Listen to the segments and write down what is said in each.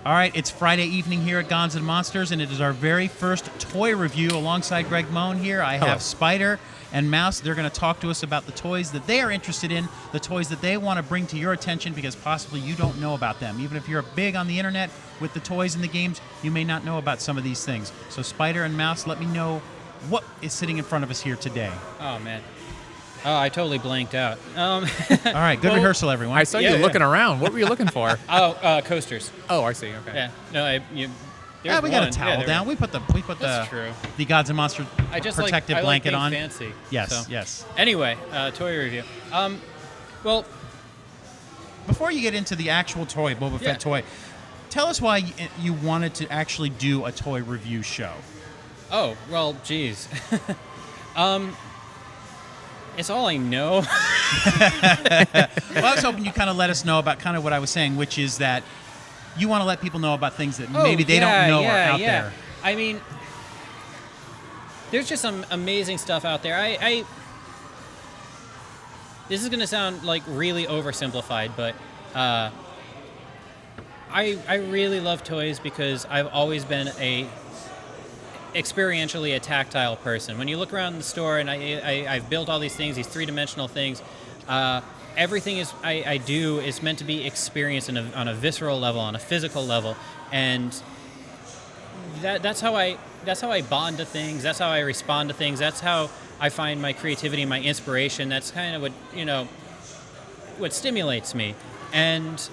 All right, it's Friday evening here at Gods and Monsters, and it is our very first toy review alongside Greg Moan here. I have Spider and Mouse. They're going to talk to us about the toys that they are interested in, the toys that they want to bring to your attention because possibly you don't know about them. Even if you're big on the internet with the toys and the games, you may not know about some of these things. So Spider and Mouse, let me know what is sitting in front of us here today. Oh, man. Oh, I totally blanked out. All right, good rehearsal, everyone. I saw you looking around. What were you looking for? Coasters. Oh, I see. Okay. Yeah. No, we got a towel down. We put That's true. the Gods and Monsters protective blanket like on. Fancy. Yes, so. yes. Anyway, toy review. Well, before you get into the actual toy, Boba Fett toy, tell us why you wanted to actually do a toy review show. Oh, well, geez. It's all I know. Well, I was hoping you kind of let us know about kind of what I was saying, which is that you want to let people know about things that maybe they don't know are out there. I mean, there's just some amazing stuff out there. This is going to sound like really oversimplified, but I really love toys because I've always been experientially a tactile person. When you look around the store, and I've built all these things, these three-dimensional things, everything I do is meant to be experienced on a visceral level, on a physical level, and that's how I bond to things. That's how I respond to things. That's how I find my creativity and my inspiration. That's kind of what stimulates me. And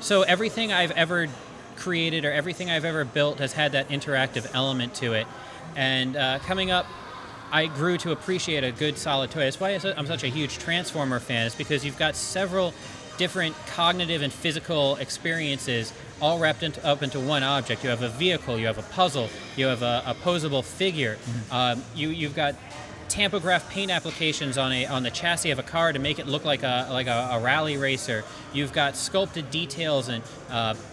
so everything I've ever created or everything I've ever built has had that interactive element to it. And coming up, I grew to appreciate a good, solid toy. That's why I'm such a huge Transformer fan. It's because you've got several different cognitive and physical experiences all wrapped up into one object. You have a vehicle, you have a puzzle, you have a posable figure. You've got tampograph paint applications on the chassis of a car to make it look like a rally racer. You've got sculpted details and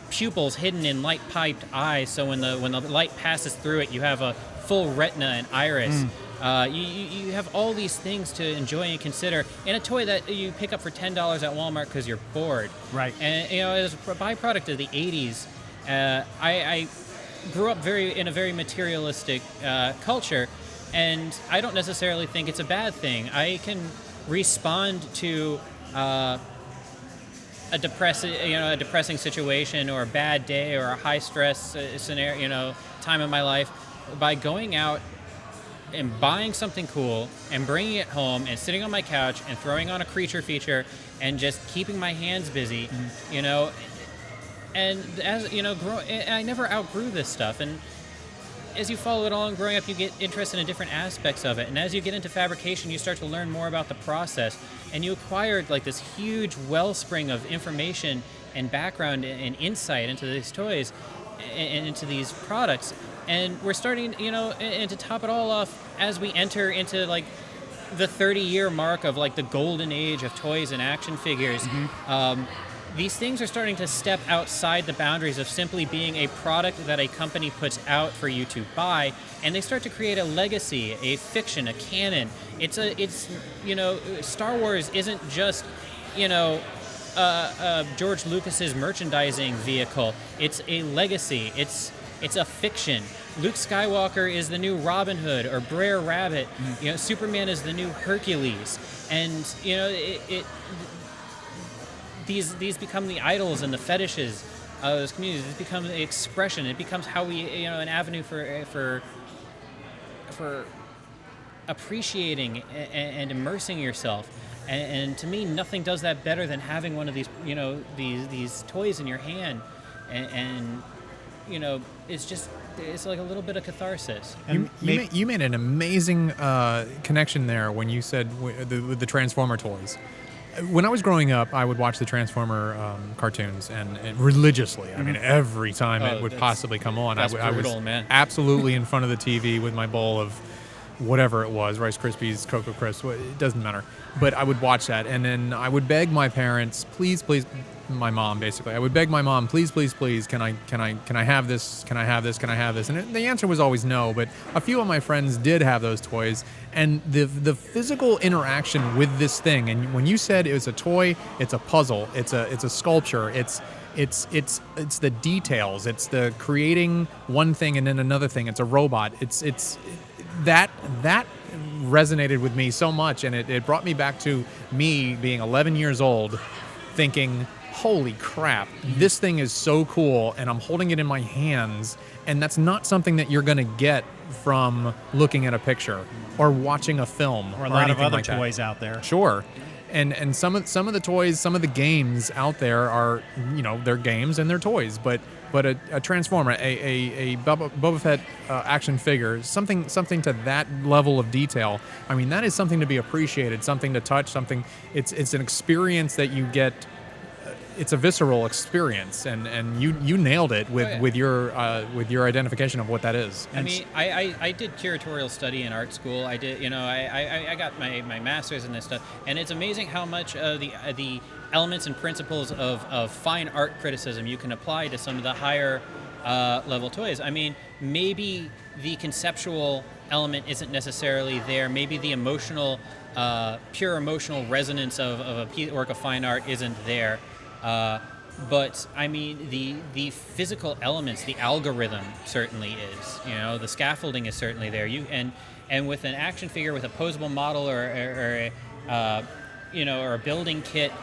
pupils hidden in light-piped eyes, so when the light passes through it, you have a full retina and iris. You have all these things to enjoy and consider in a toy that you pick up for $10 at Walmart because you're bored. Right. And as a byproduct of the '80s, I grew up in a very materialistic culture, and I don't necessarily think it's a bad thing. I can respond to a depressing situation or a bad day or a high stress scenario, time in my life by going out and buying something cool and bringing it home and sitting on my couch and throwing on a creature feature and just keeping my hands busy, And as I never outgrew this stuff. And as you follow it along growing up, you get interested in different aspects of it. And as you get into fabrication, you start to learn more about the process. And you acquired like this huge wellspring of information and background and insight into these toys and into these products. And we're starting, and to top it all off, as we enter into like the 30-year mark of like the golden age of toys and action figures, these things are starting to step outside the boundaries of simply being a product that a company puts out for you to buy, and they start to create a legacy, a fiction, a canon. Star Wars isn't just, George Lucas's merchandising vehicle. It's a legacy. It's a fiction. Luke Skywalker is the new Robin Hood or Brer Rabbit. Superman is the new Hercules, and these become the idols and the fetishes of those communities. It becomes the expression. It becomes how we, an avenue for appreciating and immersing yourself. And to me, nothing does that better than having one of these, these toys in your hand, and it's like a little bit of catharsis. You made an amazing connection there when you said the Transformer toys. When I was growing up, I would watch the Transformer cartoons and religiously. I mean, every time it would possibly come on, I was absolutely in front of the TV with my bowl of whatever it was, Rice Krispies, Cocoa Crisp, it doesn't matter. But I would watch that, and then I would beg my parents, please, my mom basically. I would beg my mom, please, can I have this? Can I have this? Can I have this? And the answer was always no. But a few of my friends did have those toys, and the physical interaction with this thing. And when you said it was a toy, it's a puzzle, it's a sculpture, It's the details. It's the creating one thing and then another thing. It's a robot. It's that resonated with me so much, and it brought me back to me being 11 years old, thinking, holy crap, this thing is so cool, and I'm holding it in my hands, and that's not something that you're going to get from looking at a picture or watching a film or a lot of anything other like that. toys out there. Sure. And some of the toys, some of the games out there are, they're games and they're toys, but a Transformer, a Boba Fett action figure, something to that level of detail. I mean, that is something to be appreciated, something to touch, something. It's an experience that you get. It's a visceral experience, and you nailed it with your identification of what that is. I mean, I did curatorial study in art school. I did, I got my master's in this stuff, and it's amazing how much of the elements and principles of fine art criticism you can apply to some of the higher level toys. I mean, maybe the conceptual element isn't necessarily there. Maybe the emotional, pure emotional resonance of a work of fine art isn't there. But I mean, the physical elements, the algorithm certainly is. The scaffolding is certainly there. And with an action figure with a posable model or a building kit,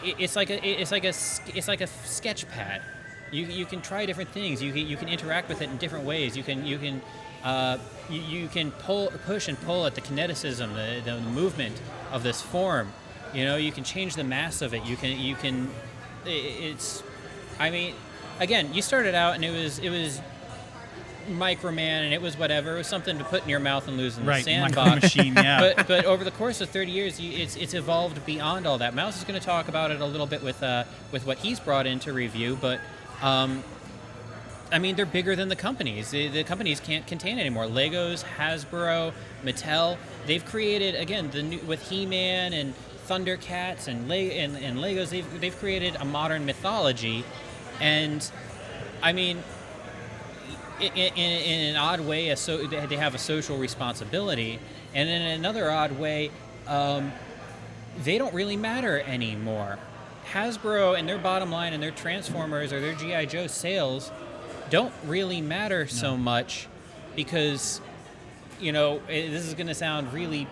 it's like a sketch pad. You can try different things. You can interact with it in different ways. You can push and pull at the kineticism, the movement of this form. You can change the mass of it. I mean, again, you started out and it was Microman and it was whatever. It was something to put in your mouth and lose in the sandbox. Micro Machine, yeah. But over the course of 30 years, it's evolved beyond all that. Mouse is going to talk about it a little bit with what he's brought into review, but I mean, they're bigger than the companies. The companies can't contain anymore. Legos, Hasbro, Mattel, they've created, again, with He-Man and Thundercats and Legos, they've created a modern mythology, and I mean, in an odd way, they have a social responsibility, and in another odd way, they don't really matter anymore. Hasbro and their bottom line and their Transformers or their G.I. Joe sales don't really matter so much because, this is going to sound really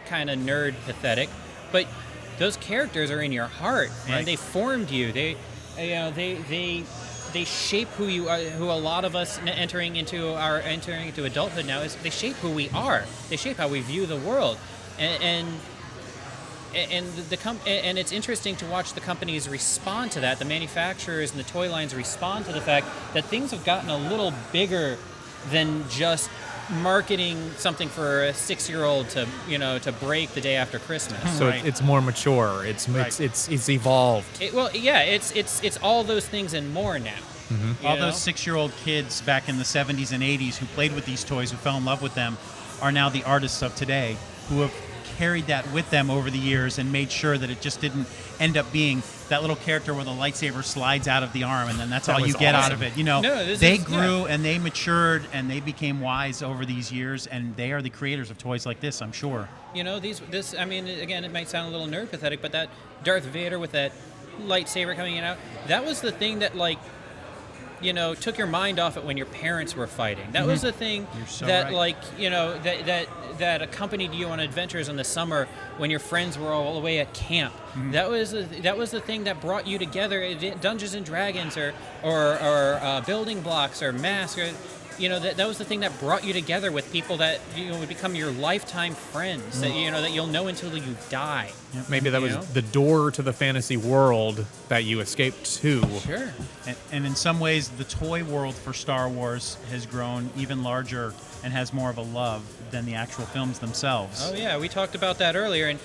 kind of nerd pathetic, but those characters are in your heart, and right. They formed you. They shape who you are. Who a lot of us entering into adulthood now is. They shape who we are. They shape how we view the world, and it's interesting to watch the companies respond to that. The manufacturers and the toy lines respond to the fact that things have gotten a little bigger than just marketing something for a 6-year-old to break the day after Christmas. So Right. it's more mature. It's evolved. It's all those things and more now. Mm-hmm. All those 6-year-old kids back in the 70s and 80s who played with these toys, who fell in love with them, are now the artists of today who have carried that with them over the years and made sure that it just didn't end up being that little character where the lightsaber slides out of the arm and then that's all you get out of it. They grew and they matured and they became wise over these years, and they are the creators of toys like this, I'm sure. I mean, again, it might sound a little nerd pathetic, but that Darth Vader with that lightsaber coming in and out, that was the thing that took your mind off it when your parents were fighting. That was the thing that right. that accompanied you on adventures in the summer when your friends were all away at camp. Mm-hmm. That was the thing that brought you together. Dungeons and Dragons or building blocks or Mask or that was the thing that brought you together with people that would become your lifetime friends. Mm-hmm. That you'll know until you die. Yep. Maybe that was the door to the fantasy world that you escaped to. Sure. And in some ways, the toy world for Star Wars has grown even larger and has more of a love than the actual films themselves. Oh yeah, we talked about that earlier, and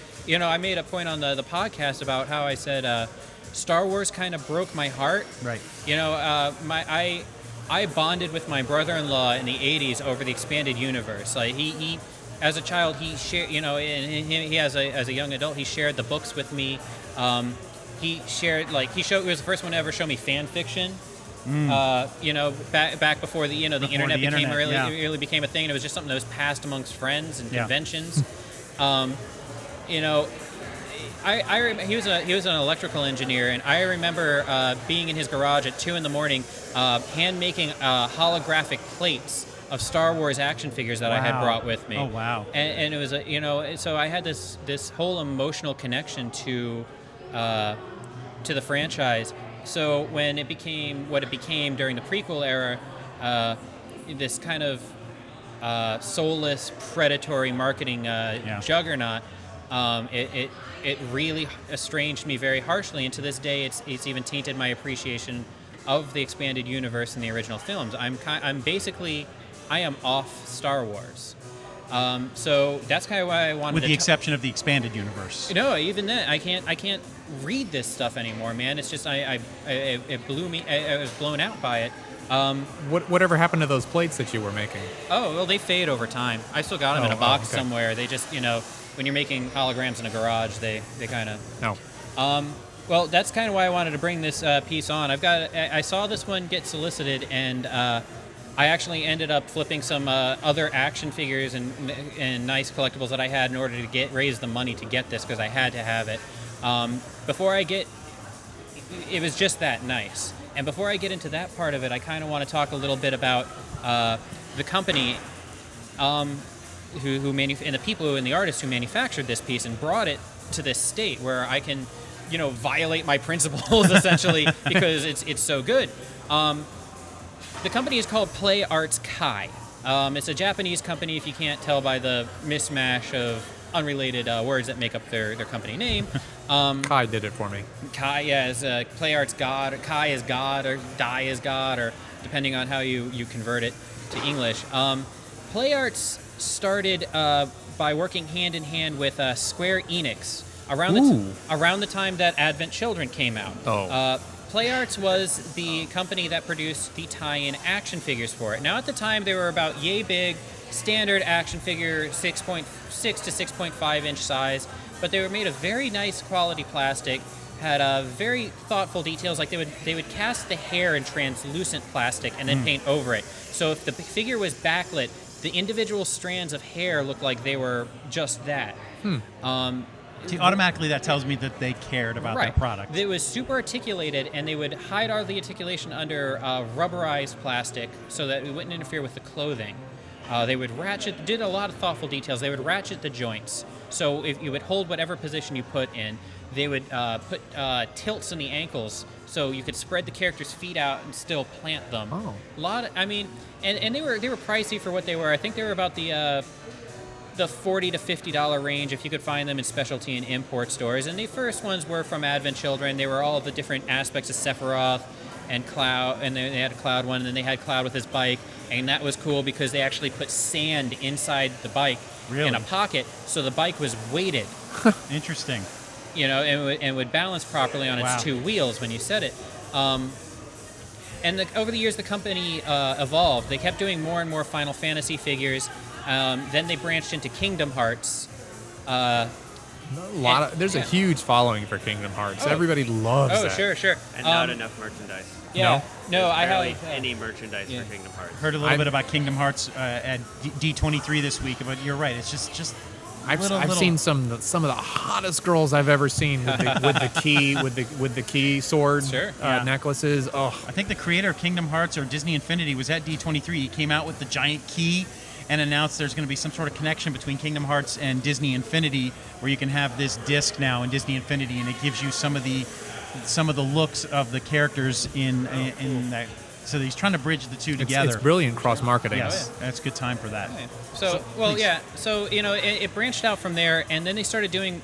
I made a point on the podcast about how I said Star Wars kind of broke my heart. Right. I bonded with my brother-in-law in the 80s over the expanded universe. Like he as a child, he shared, and he as a young adult, he shared the books with me. He shared he was the first one to ever show me fan fiction. Back before the internet really became a thing, and it was just something that was passed amongst friends and conventions. he was an electrical engineer, and I remember being in his garage at 2 a.m, hand making holographic plates of Star Wars action figures that I had Wow. brought with me. Oh, wow. And it was so I had this whole emotional connection to the franchise. So when it became what it became during the prequel era, this kind of soulless, predatory marketing juggernaut, it really estranged me very harshly, and to this day, it's even tainted my appreciation of the expanded universe in the original films. I am off Star Wars. So that's kind of why I wanted With to the exception of the expanded universe. No, even then, I can't read this stuff anymore, man. It's just it blew me. I was blown out by it. Whatever happened to those plates that you were making? Oh, well, they fade over time. I still got them in a box okay. somewhere. They just, when you're making holograms in a garage, they kind of. No. Well, that's kind of why I wanted to bring this piece on. I saw this one get solicited, and I actually ended up flipping some other action figures and nice collectibles that I had in order to raise the money to get this, because I had to have it. It was just that nice. And before I get into that part of it, I kind of want to talk a little bit about the company and the people and the artists who manufactured this piece and brought it to this state where I can, violate my principles essentially because it's so good. The company is called Play Arts Kai. It's a Japanese company, if you can't tell by the mishmash of unrelated words that make up their company name. Kai did it for me. Kai, is Play Arts God, or Kai is God, or Dai is God, or depending on how you convert it to English. Play Arts started by working hand in hand with Square Enix around the time that Advent Children came out. Oh. Play Arts was the company that produced the tie-in action figures for it. Now, at the time, they were about yay big, standard action figure, 6.6 to 6.5 inch size, but they were made of very nice quality plastic, had very thoughtful details, like they would cast the hair in translucent plastic and then paint over it. So if the figure was backlit, the individual strands of hair looked like they were just that. See, automatically that tells me that they cared about their product. It was super articulated, and they would hide all the articulation under rubberized plastic so that it wouldn't interfere with the clothing. They would did a lot of thoughtful details. They would ratchet the joints. So if you would hold whatever position you put in, they would put tilts in the ankles so you could spread the character's feet out and still plant them. Oh. And they were pricey for what they were. I think they were about the $40 to $50 range if you could find them in specialty and import stores. And the first ones were from Advent Children. They were all the different aspects of Sephiroth and Cloud, and they had a Cloud one, and then they had Cloud with his bike, and that was cool because they actually put sand inside the bike in a pocket, so the bike was weighted. Interesting. And would balance properly on its two wheels when you set it. Over the years, the company evolved. They kept doing more and more Final Fantasy figures. Then they branched into Kingdom Hearts. There's a huge following for Kingdom Hearts. Everybody loves that. Sure. And not enough merchandise. Yeah. No, I Barely have any merchandise for Kingdom Hearts. Heard a little bit about Kingdom Hearts at D23 this week, but you're right. It's just I've seen some of the hottest girls I've ever seen with the key sword necklaces. Oh, I think the creator of Kingdom Hearts or Disney Infinity was at D23. He came out with the giant key and announced there's going to be some sort of connection between Kingdom Hearts and Disney Infinity, where you can have this disc now in Disney Infinity, and it gives you some of the looks of the characters in that. So he's trying to bridge the two together. It's brilliant cross marketing. Yes, that's a good time for that. So it branched out from there, and then they started doing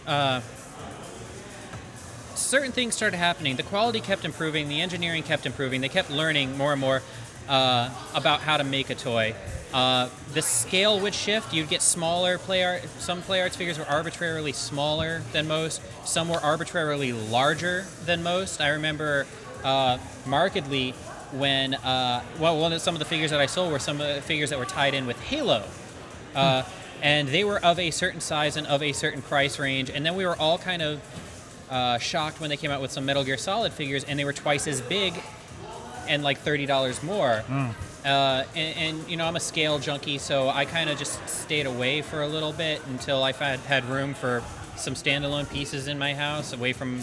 certain things started happening. The quality kept improving, the engineering kept improving. They kept learning more and more about how to make a toy. The scale would shift. You'd get smaller some Play Arts figures were arbitrarily smaller than most. Some were arbitrarily larger than most. I remember markedly when some of the figures that I sold were some of the figures that were tied in with Halo. And they were of a certain size and of a certain price range. And then we were all kind of shocked when they came out with some Metal Gear Solid figures, and they were twice as big and like $30 more. And I'm a scale junkie, so I kind of just stayed away for a little bit until I had room for some standalone pieces in my house, away from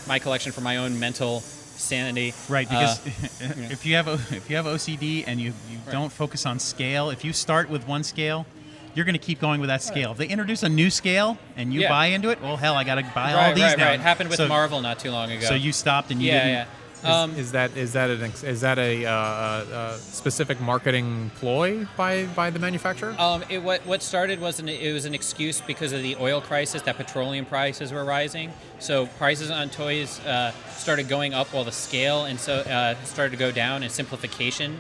my collection for my own mental sanity. Right, because if you have OCD and you don't focus on scale, if you start with one scale, you're going to keep going with that scale. If they introduce a new scale and you buy into it, well, hell, I got to buy all these now. Right. It happened with Marvel not too long ago. So you stopped and you didn't. Yeah. Is that a specific marketing ploy by the manufacturer? What started was it was an excuse because of the oil crisis that petroleum prices were rising. So prices on toys started going up while the scale and so started to go down, and simplification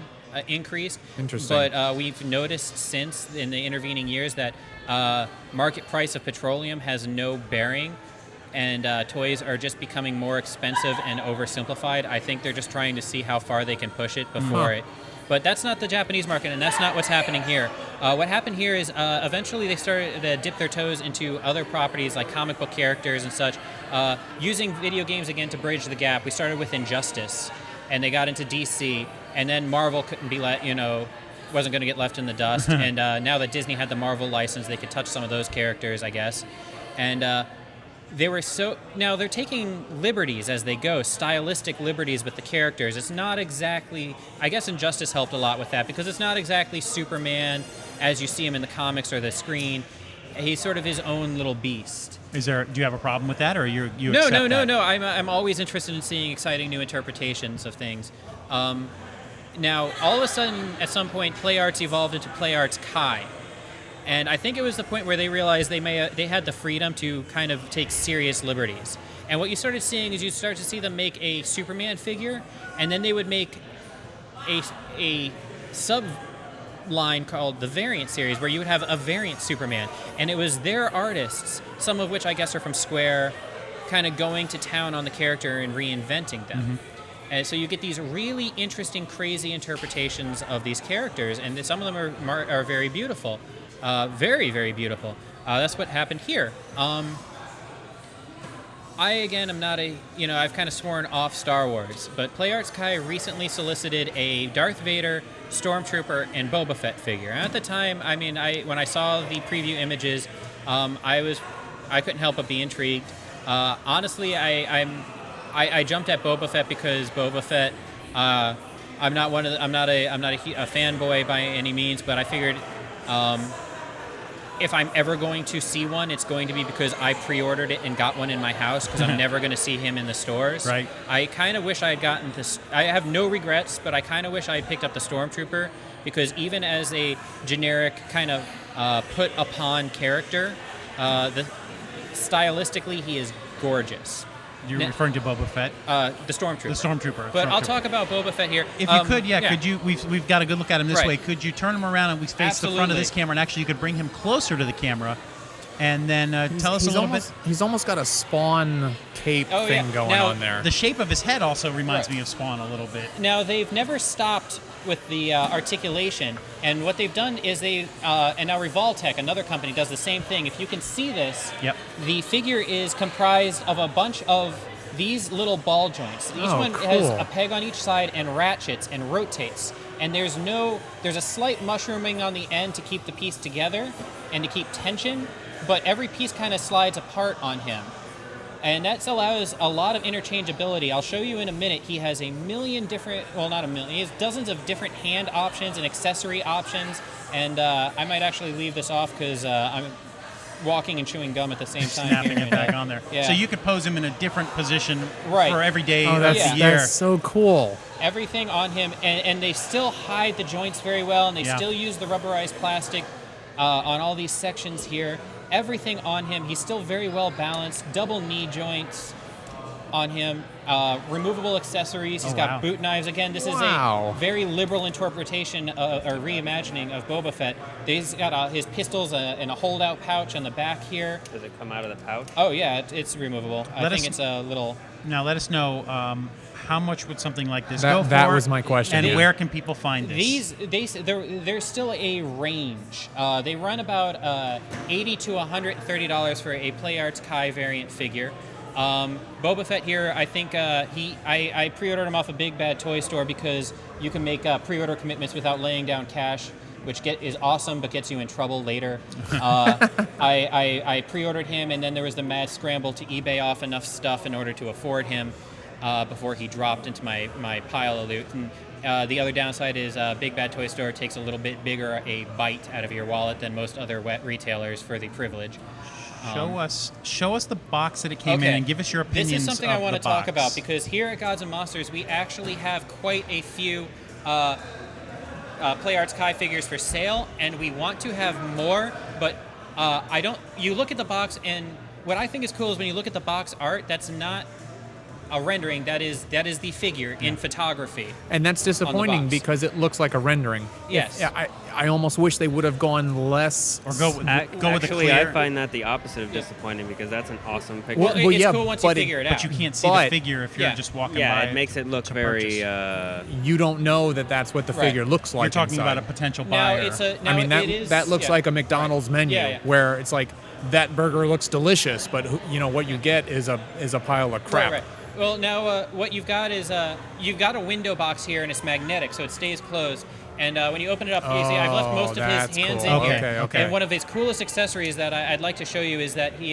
increased. Interesting. But we've noticed since in the intervening years that market price of petroleum has no bearing. And toys are just becoming more expensive and oversimplified. I think they're just trying to see how far they can push it before it. But that's not the Japanese market, and that's not what's happening here. What happened here is eventually they started to dip their toes into other properties like comic book characters and such, using video games again to bridge the gap. We started with Injustice, and they got into DC, and then Marvel couldn't be wasn't going to get left in the dust. And now that Disney had the Marvel license, they could touch some of those characters, I guess. And now they're taking liberties as they go, stylistic liberties with the characters. It's not exactly, I guess Injustice helped a lot with that, because it's not exactly Superman as you see him in the comics or the screen. He's sort of his own little beast. Do you have a problem with that, or you No. accept that? I'm always interested in seeing exciting new interpretations of things. Now, all of a sudden, at some point, Play Arts evolved into Play Arts Kai. And I think it was the point where they realized they had the freedom to kind of take serious liberties. And what you started seeing is you start to see them make a Superman figure, and then they would make a sub-line called the Variant series, where you would have a variant Superman. And it was their artists, some of which I guess are from Square, kind of going to town on the character and reinventing them. Mm-hmm. And so you get these really interesting, crazy interpretations of these characters, and some of them are very beautiful. Very, very beautiful. That's what happened here. I, again, am not I've kind of sworn off Star Wars, but Play Arts Kai recently solicited a Darth Vader, Stormtrooper, and Boba Fett figure. And at the time, when I saw the preview images, I couldn't help but be intrigued. Honestly, I jumped at Boba Fett because Boba Fett, I'm not a fanboy by any means, but I figured, if I'm ever going to see one, it's going to be because I pre-ordered it and got one in my house, because I'm never going to see him in the stores. Right. I kind of wish I had gotten this. I have no regrets, but I kind of wish I had picked up the Stormtrooper, because even as a generic kind of put upon character, stylistically he is gorgeous. You're referring to Boba Fett? The Stormtrooper. The Stormtrooper. But I'll talk about Boba Fett here. If you could, could you? We've got a good look at him this way. Could you turn him around and we face the front of this camera, and actually you could bring him closer to the camera, and then tell us a little bit. He's almost got a Spawn cape thing going on there. The shape of his head also reminds me of Spawn a little bit. Now, they've never stopped with the articulation, and what they've done is and now Revoltech, another company, does the same thing. If you can see this, the figure is comprised of a bunch of these little ball joints. Each one has a peg on each side and ratchets and rotates. And there's a slight mushrooming on the end to keep the piece together and to keep tension, but every piece kind of slides apart on him. And that allows a lot of interchangeability. I'll show you in a minute. He has a million different, well, not a million, he has dozens of different hand options and accessory options. And I might actually leave this off because I'm walking and chewing gum at the same time. Snapping it back on there. Yeah. So you could pose him in a different position for every day of the year. That's so cool. Everything on him, and they still hide the joints very well, and they still use the rubberized plastic on all these sections here. Everything on him, he's still very well balanced. Double knee joints on him. Removable accessories. He's got boot knives. Again, this is a very liberal interpretation or reimagining of Boba Fett. He's got his pistols in a holdout pouch on the back here. Does it come out of the pouch? Oh, yeah, it's removable. I think it's a little... Now, let us know how much would something like this go for? That was my question. And where can people find this? There's still a range. They run about $80 to $130 for a Play Arts Kai variant figure. Boba Fett here, I think I pre-ordered him off a Big Bad Toy Store because you can make pre-order commitments without laying down cash. which is awesome but gets you in trouble later. I pre-ordered him, and then there was the mad scramble to eBay off enough stuff in order to afford him before he dropped into my pile of loot. And, the other downside is Big Bad Toy Store takes a little bit bigger a bite out of your wallet than most other retailers for the privilege. Show us the box that it came in, and give us your opinions. This is something of I want the to talk box. about, because here at Gods and Monsters we actually have quite a few Play Arts Kai figures for sale, and we want to have more. But I don't. You look at the box, and what I think is cool is when you look at the box art, that's not a rendering. That is the figure in photography. And that's disappointing box. because it looks like a rendering. Yes. I almost wish they would have gone less. Or go with the Actually, clear. I find that the opposite of disappointing because that's an awesome picture. Well, it's yeah, cool once you but figure it out. But you can't see But- the figure if you're Yeah. just walking by. yeah, it makes it look to very. purchase. You don't know that that's what the Right. figure looks like. You're talking inside. about a potential Now buyer. it's a. I Now mean, it is, that looks yeah. like a McDonald's menu Yeah, yeah. where it's like that burger looks delicious, but what you get is a pile of crap. Right. Well, now what you've got is you've got a window box here, and it's magnetic, so it stays closed. And when you open it up, you see I've left most of that's his hands cool. in here. Okay, okay. And one of his coolest accessories that I'd like to show you is that he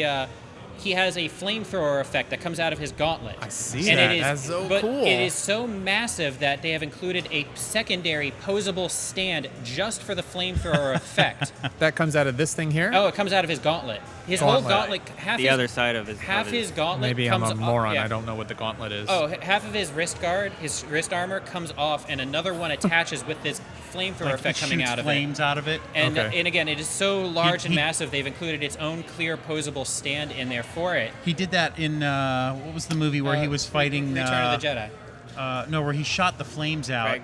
has a flamethrower effect that comes out of his gauntlet. I see and that. It is, That's so but cool. it is so massive that they have included a secondary posable stand just for the flamethrower effect. That comes out of this thing here. Oh, it comes out of his gauntlet. His whole Gauntlet. gauntlet, the other side of his. half his gauntlet Maybe comes I'm a off- moron. yeah. I don't know what the gauntlet is. Oh, half of his wrist guard, his wrist armor comes off, and another one attaches with this flamethrower like effect it coming shoots out of flames it. out of it. And Okay. and again, it is so large and he- massive. They've included its own clear posable stand in there for it. He did that in what was the movie where he was fighting Return of the Jedi. No, where he shot the flames out Right.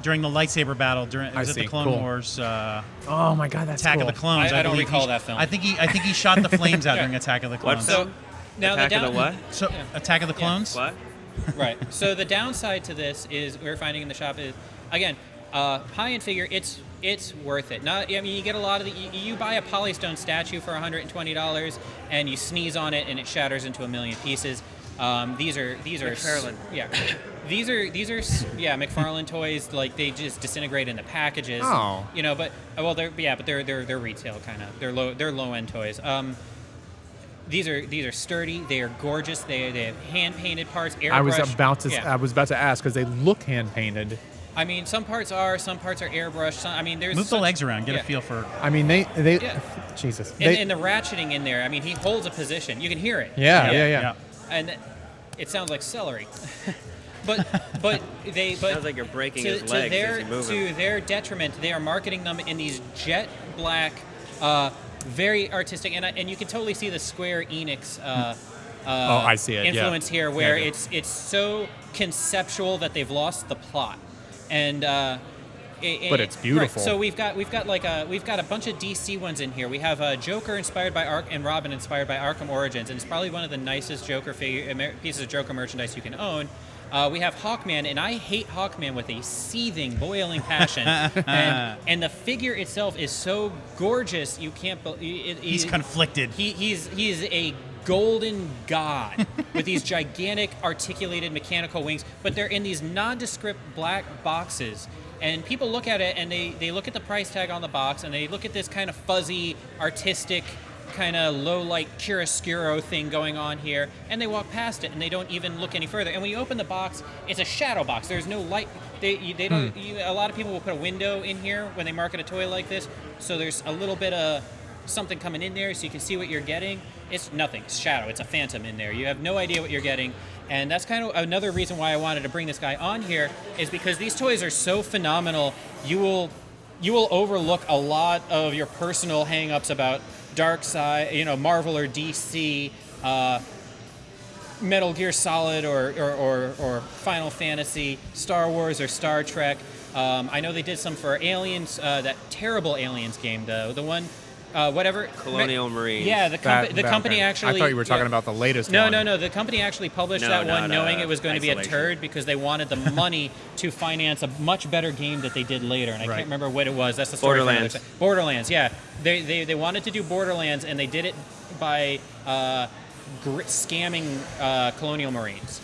during the lightsaber battle. During was it see. the Clone Cool. Wars Oh my God, that's Attack cool. of the Clones? I don't believe recall he- that film. I think he shot the flames out during Attack of the Clones. So now Attack the of down, the what? So Attack of the Clones. What? Right. So the downside to this is we're finding in the shop is again, high-end figure. It's worth it. Not. I mean, you get a lot of the. You buy a Polystone statue for $120, and you sneeze on it, and it shatters into a million pieces. These are McFarlane. Yeah. These are McFarlane toys. Like they just disintegrate in the packages. Oh. But they're retail kind of. They're low end toys. These are sturdy. They are gorgeous. They have hand painted parts. Airbrushed. I was about to ask because they look hand painted. I mean, some parts are airbrushed. There's Move the legs around. Get yeah. a feel for. I mean, they Yeah. Jesus. And the ratcheting in there. I mean, he holds a position. You can hear it. Yeah. And it sounds like celery. but Sounds like you're breaking to, his to legs their as you move to him. their detriment, they are marketing them in these jet black, very artistic, and you can totally see the Square Enix. I see it. Yeah. Influence here, where Yeah, I do. it's so conceptual that they've lost the plot, and. But it's beautiful. Right, so we've got a bunch of DC ones in here. We have Joker inspired by and Robin inspired by Arkham Origins, and it's probably one of the nicest Joker pieces of Joker merchandise you can own. We have Hawkman, and I hate Hawkman with a seething, boiling passion. and the figure itself is so gorgeous, you can't believe. He's conflicted. He's a golden god with these gigantic articulated mechanical wings, but they're in these nondescript black boxes. And people look at it and they look at the price tag on the box and they look at this kind of fuzzy, artistic, kind of low light chiaroscuro thing going on here, and they walk past it and they don't even look any further. And when you open the box, it's a shadow box. There's no light. They don't. A lot of people will put a window in here when they market a toy like this, so there's a little bit of something coming in there so you can see what you're getting. It's nothing. It's shadow. It's a phantom in there. You have no idea what you're getting. And that's kind of another reason why I wanted to bring this guy on here, is because these toys are so phenomenal. You will overlook a lot of your personal hang-ups about Dark Side, Marvel or DC, Metal Gear Solid or Final Fantasy, Star Wars or Star Trek. I know they did some for Aliens, that terrible Aliens game, the one. Whatever. Colonial Marines. Yeah, the company okay. actually. I thought you were talking about the latest No, one. no. The company actually published No, that one not, knowing it was going to be a Isolation. turd because they wanted the money to finance a much better game that they did later, and I Right. can't remember what it was. That's the story. for another Borderlands. time. Borderlands, yeah. They wanted to do Borderlands, and they did it by scamming Colonial Marines.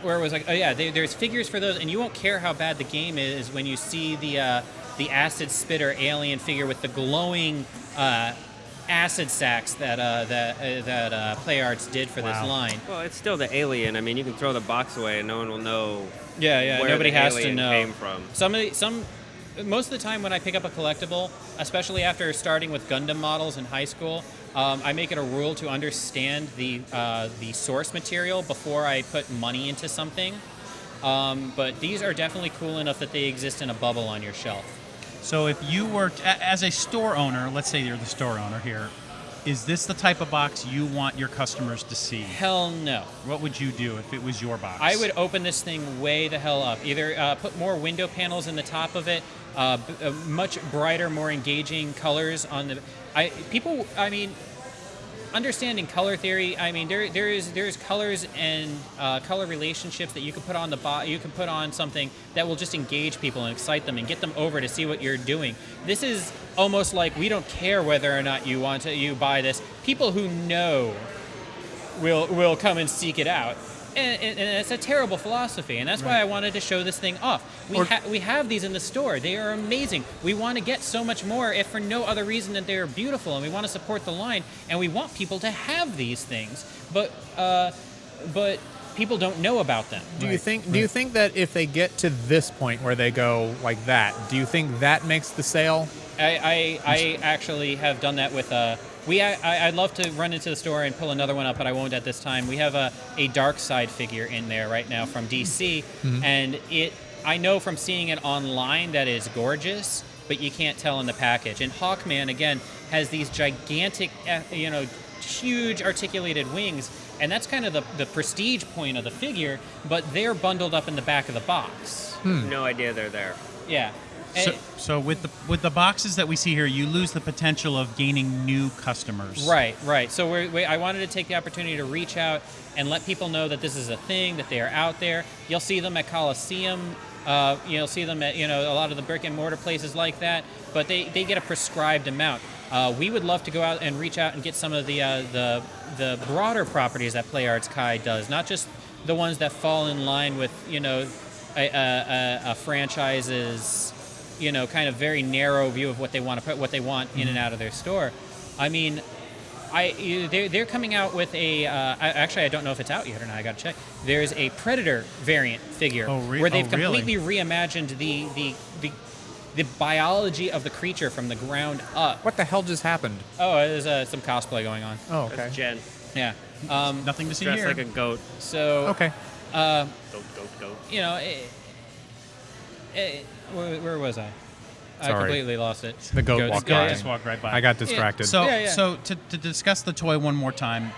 where it was like, oh yeah, there's figures for those, and you won't care how bad the game is when you see the acid spitter alien figure with the glowing acid sacks that Play Arts did for this line. Well, it's still the alien. I mean, you can throw the box away and no one will know. Yeah. Where Nobody the has to alien know. came from. Most of the time when I pick up a collectible, especially after starting with Gundam models in high school, I make it a rule to understand the source material before I put money into something. But these are definitely cool enough that they exist in a bubble on your shelf. So if you were, as a store owner, let's say you're the store owner here, is this the type of box you want your customers to see? Hell no. What would you do if it was your box? I would open this thing way the hell up. Either put more window panels in the top of it, much brighter, more engaging colors on the. Understanding color theory. I mean, there's colors and color relationships that you can put on you can put on something that will just engage people and excite them and get them over to see what you're doing. This is almost like we don't care whether or not you buy this. People who know will come and seek it out. And it's a terrible philosophy, and that's why I wanted to show this thing off. We have these in the store. They are amazing. We want to get so much more, if for no other reason than they're beautiful, and we want to support the line, and we want people to have these things. But people don't know about them. Do you think that if they get to this point where they go like that, do you think that makes the sale? I actually have done that with I'd love to run into the store and pull another one up, but I won't at this time. We have a Dark Side figure in there right now from DC, and I know from seeing it online that it's gorgeous, but you can't tell in the package. And Hawkman, again, has these gigantic, huge articulated wings, and that's kind of the prestige point of the figure, but they're bundled up in the back of the box. No idea they're there. Yeah. So with the boxes that we see here, you lose the potential of gaining new customers. Right. So I wanted to take the opportunity to reach out and let people know that this is a thing, that they are out there. You'll see them at Coliseum. You'll see them at a lot of the brick and mortar places like that. But they get a prescribed amount. We would love to go out and reach out and get some of the broader properties that Play Arts Kai does, not just the ones that fall in line with a franchise's kind of very narrow view of what they want to put, what they want in and out of their store. I mean, they're coming out with actually I don't know if it's out yet or not. I got to check. There's a Predator variant figure where they've completely reimagined the biology of the creature from the ground up. What the hell just happened? Oh, there's some cosplay going on. Oh, okay. That's Jen. Yeah. Nothing to see Dressed here. like a goat. So Okay. Goat. Where was I? I Sorry. completely lost it. The goat walked by. Just walked right by. I got distracted. So to discuss the toy one more time,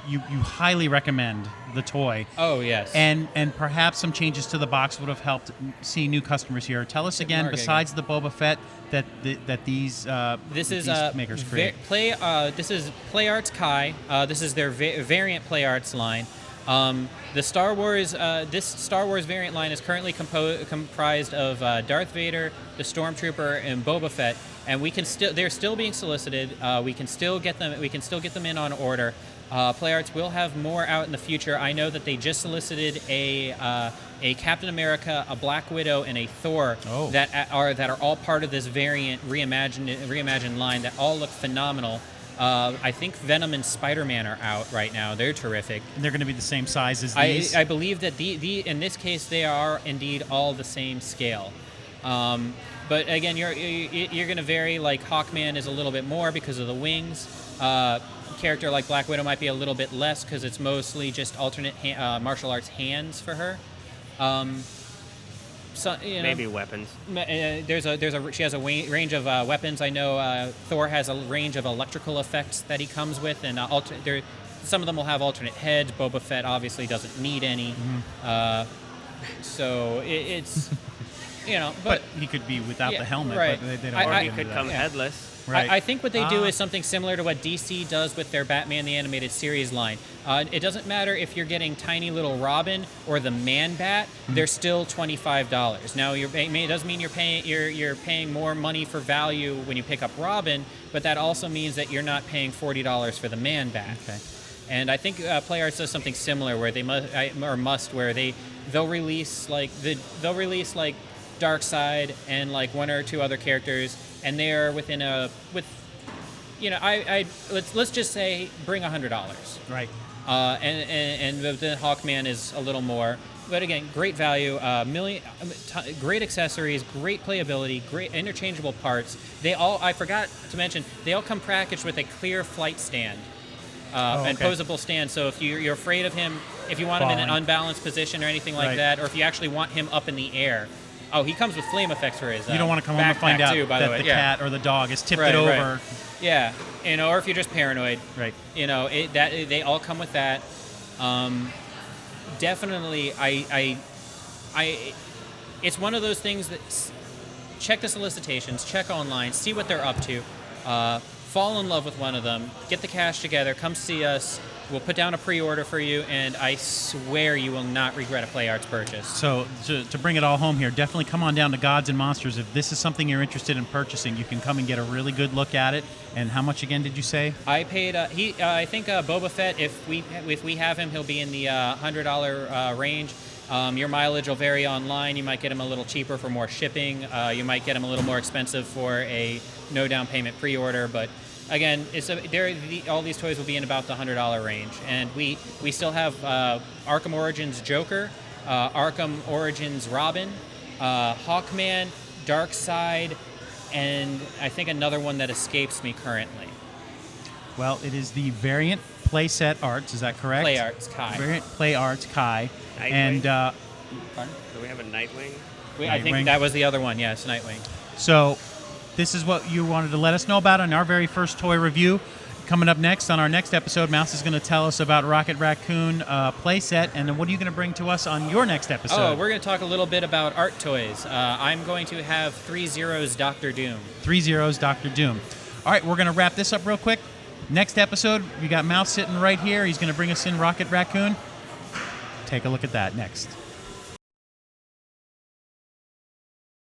you highly recommend the toy. Oh yes. And perhaps some changes to the box would have helped see new customers here. Tell us again, besides the Boba Fett, that these makers create. This is Play Arts Kai. This is their variant Play Arts line. The Star Wars, this Star Wars variant line is currently comprised of Darth Vader, the Stormtrooper, and Boba Fett, and they're still being solicited. We can still get them in on order. Play Arts will have more out in the future. I know that they just solicited a Captain America, a Black Widow, and a Thor that are all part of this variant reimagined line that all look phenomenal. I think Venom and Spider-Man are out right now. They're terrific. And they're going to be the same size as these? I believe that in this case they are indeed all the same scale. But again, you're going to vary. Like Hawkman is a little bit more because of the wings. Character like Black Widow might be a little bit less because it's mostly just alternate martial arts hands for her. Maybe weapons. She has a range of weapons. I know Thor has a range of electrical effects that he comes with, and some of them will have alternate heads. Boba Fett obviously doesn't need any, so it's but he could be without the helmet. Right. But they don't. Or want he to do could that. come headless. Right. I think what they do is something similar to what DC does with their Batman the Animated Series line. It doesn't matter if you're getting tiny little Robin or the Man Bat; they're still $25. Now, it doesn't mean you're paying more money for value when you pick up Robin, but that also means that you're not paying $40 for the Man Bat. Okay. And I think Play Arts does something similar where they must where they'll release like Darkseid and like one or two other characters, and they're let's just say bring $100. Right. And the Hawkman is a little more. But again, great value, great accessories, great playability, great interchangeable parts. I forgot to mention, they all come packaged with a clear flight stand and posable stand. So if you're afraid of him, if you want him in an unbalanced position or anything like that, or if you actually want him up in the air. Oh, he comes with flame effects for his You don't want to come home and find out too, that the cat or the dog has tipped it over. Right. Yeah, or if you're just paranoid. Right. They all come with that. Definitely, it's one of those things that check the solicitations, check online, see what they're up to, fall in love with one of them, get the cash together, come see us. We'll put down a pre-order for you, and I swear you will not regret a Play Arts purchase. So to bring it all home here, definitely come on down to Gods and Monsters. If this is something you're interested in purchasing, you can come and get a really good look at it. And how much again did you say? I paid. I think Boba Fett. If we have him, he'll be in the $100 range. Your mileage will vary online. You might get him a little cheaper for more shipping. You might get him a little more expensive for a no down payment pre-order, but. Again, all these toys will be in about the $100 range, and we still have Arkham Origins Joker, Arkham Origins Robin, Hawkman, Darkseid, and I think another one that escapes me currently. Well, it is the Variant Playset Arts. Is that correct? Play Arts Kai. Variant Play Arts Kai, Nightwing. and Do we have a Nightwing? I think that was the other one. Yes, Nightwing. So. This is what you wanted to let us know about on our very first toy review. Coming up next, on our next episode, Mouse is going to tell us about Rocket Raccoon playset, and then what are you going to bring to us on your next episode? Oh, we're going to talk a little bit about art toys. I'm going to have 3 Zeros Dr. Doom. 3 Zeros Dr. Doom. All right, we're going to wrap this up real quick. Next episode, we got Mouse sitting right here. He's going to bring us in Rocket Raccoon. Take a look at that next.